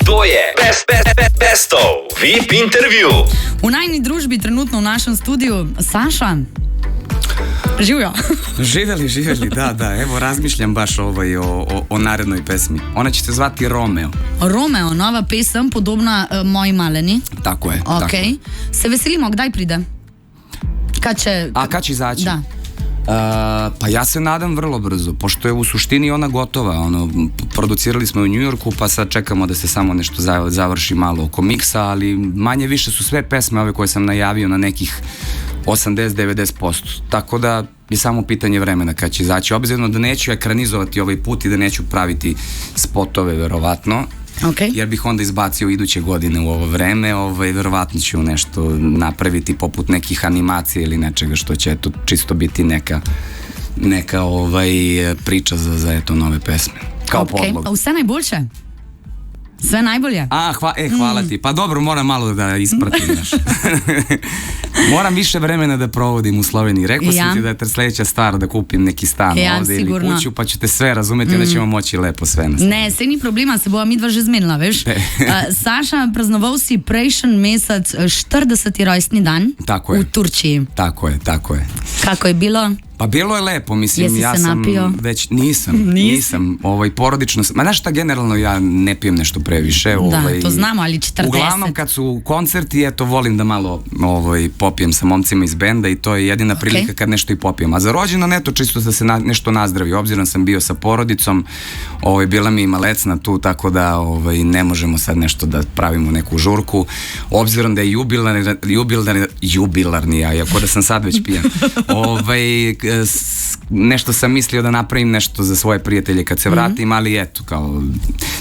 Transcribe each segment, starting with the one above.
To je Bestov VIP intervju. V najni družbi trenutno v našem studiu Saša. Živjo. Živjeli, da, evo razmišljam baš o narednoj pesmi. Ona će se zvati Romeo. Romeo, nova pesem, podobna Moji maleni. Tako je. Ok, tako je. se veselimo, kdaj pride? Kad će izaći? Da. Pa ja se nadam vrlo brzo, pošto je u suštini ona gotova. Producirali smo je u New Yorku, pa sad čekamo da se samo nešto završi malo oko miksa, ali manje više su sve pesme ove koje sam najavio na nekih 80-90%. Tako da je samo pitanje vremena kad će izaći. Obzirom da neću ekranizovati ovaj put i da neću praviti spotove verovatno, jer bih onda izbacio iduće godine u ovo vreme, verovatno ću nešto napraviti poput nekih animacija ili nečega što će čisto biti neka priča za nove pesme. Kao podlog. Vse najboljše? Sve najbolje? Hvala ti. Pa dobro, moram malo da ispratim. Moram više vremena da provodim u Sloveniji. Rekao sam ti da je sledeća stvar da kupim neki stan ovde ili kuću, pa ćete sve razumeti, da ćemo moći lepo sve nastaviti. Ne, se ni problema, se bova midva že zmenila, veš. Saša, praznoval si prejšen mesec 40. rojstni dan v Turčiji. Tako je. Kako je bilo? Pa bilo je lepo, mislim, Jesi ja se sam napio? već, nisam, porodično sam, znaš šta, generalno ja ne pijem nešto previše. Da, to znamo, ali 40. Uglavnom kad su koncerti, volim da malo popijem sa momcima iz benda i to je jedina prilika kad nešto i popijem. A za rođendan, čisto da se nešto nazdravi, obzirom sam bio sa porodicom, bila mi i malecna tu, tako da ne možemo sad nešto da pravimo neku žurku, obzirom da je jubilarni, iako da sam sad već pijan. Nešto sam mislio da napravim nešto za svoje prijatelje kad se vratim, ali eto, kao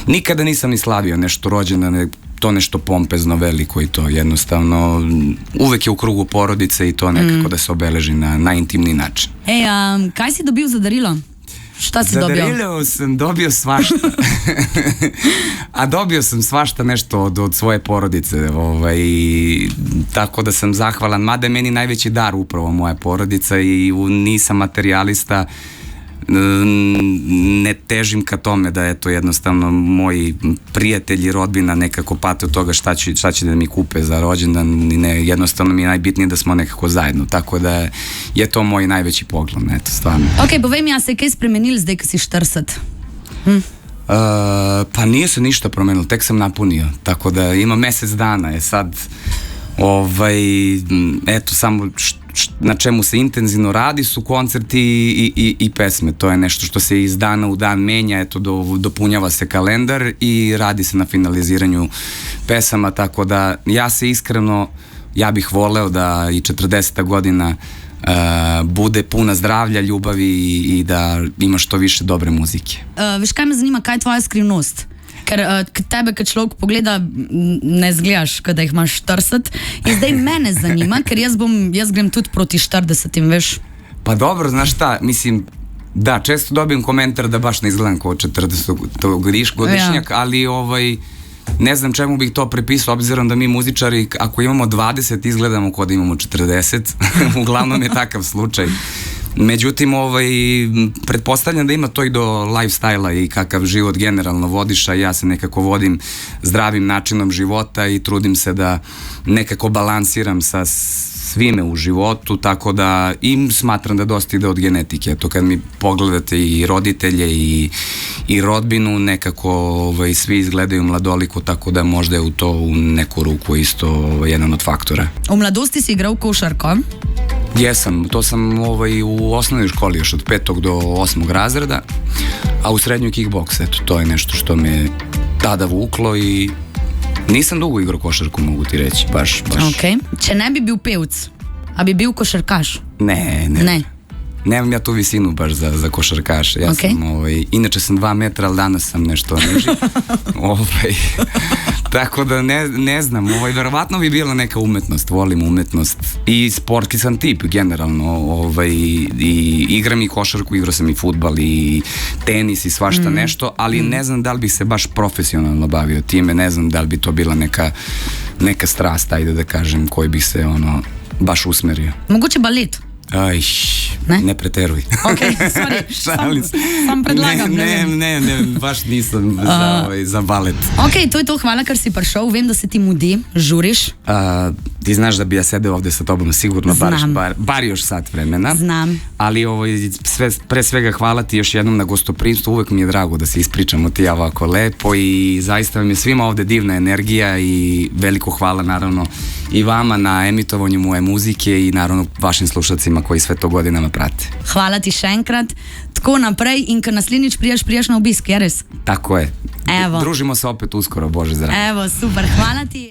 nikada nisam ni slavio nešto rođendan, to nešto pompezno, veliko i to jednostavno uvek je u krugu porodice i to nekako da se obeleži na najintimniji način. Kaj si dobil za darilo? Šta si dobio? Za darilo sam dobio svašta. A dobio sam svašta nešto od svoje porodice, tako da sam zahvalan, mada je meni najveći dar upravo moja porodica i nisam materijalista, ne težim ka tome da je to jednostavno moji prijatelji, rodbina nekako pate od toga šta će da mi kupe za rođendan, jednostavno mi je najbitnije da smo nekako zajedno, tako da je to moj najveći poklon, eto, stvarno. Ok, povej mi, a se je kaj spremenil zdaj, kad si 40? Pa nije se ništa promenilo, tek sam napunio, tako da ima mesec dana, je sad eto, samo na čemu se intenzivno radi su koncerti i pesme, to je nešto što se iz dana u dan menja, eto, dopunjava se kalendar i radi se na finaliziranju pesama, tako da ja bih voleo da i 40. godina bude puna zdravlja, ljubavi i da ima što više dobre muzike. Veš kaj me zanima, kaj je tvoja skrivnost? Ker tebe, kad človek pogleda, ne zgledaš, kada jih imaš 40. In zdaj mene zanima, ker jaz grem tudi proti 40, veš? Pa dobro, znaš šta, mislim, da, često dobijem komentar da baš ne izgledam kao 40-godišnjak, ali ne znam čemu bih to prepisao, obzirom da mi muzičari, ako imamo 20, izgledamo kao da imamo 40, uglavnom je takav slučaj. Međutim, pretpostavljam da ima to i do lifestyle-a i kakav život generalno vodiš, a ja se nekako vodim zdravim načinom života i trudim se da nekako balansiram sa svime u životu, tako da smatram da dosta ide od genetike. To kad mi pogledate i roditelje i rodbinu, nekako svi izgledaju mladoliko, tako da možda je to u neku ruku isto jedan od faktora. U mladosti si igrao košarko? Jesam, to sam u osnovnoj školi još od 5. do 8. razreda, a u srednjoj kickboks, eto, to je nešto što me tada vuklo i nisam dugo igrao košarku, mogu ti reći, baš. Ok, če ne bi bil pevc, a bi bil košarkaš? Ne. Nemam ja tu visinu baš za košarkaša, ja sam, inače sam 2 metra, ali danas sam nešto niži. Tako da ne znam, verovatno bi bila neka umetnost, volim umetnost i sportski sam tip generalno, i igram i košarku, igrao sam i fudbal i tenis i svašta nešto, ali ne znam da li bi se baš profesionalno bavio time, ne znam da li bi to bila neka strast, ajde da kažem, koji bi se baš usmerio. Moguće balet? Ne preteruj. Ok, sorry, sam predlagam. Ne, baš nisem za balet. Ok, to je to, hvala, ker si prišel. Vem, da se ti mudi, žuriš. Ti znaš da bi ja sedeo ovde sa tobom sigurno bar još sat vremena. Znam. Ali pre svega hvala ti još jednom na gostoprimstvu, uvek mi je drago da se ispričamo ti ovako lepo i zaista mi je svima ovde divna energija i veliko hvala naravno i vama na emitovanju moje muzike i naravno vašim slušacima koji sve to godinama prate. Hvala ti še enkrat, tako naprej in kad naslednjič priješ na obisk, je res? Tako je. Evo. Družimo se opet uskoro, Bože zdravlje. Evo, super, hvala ti.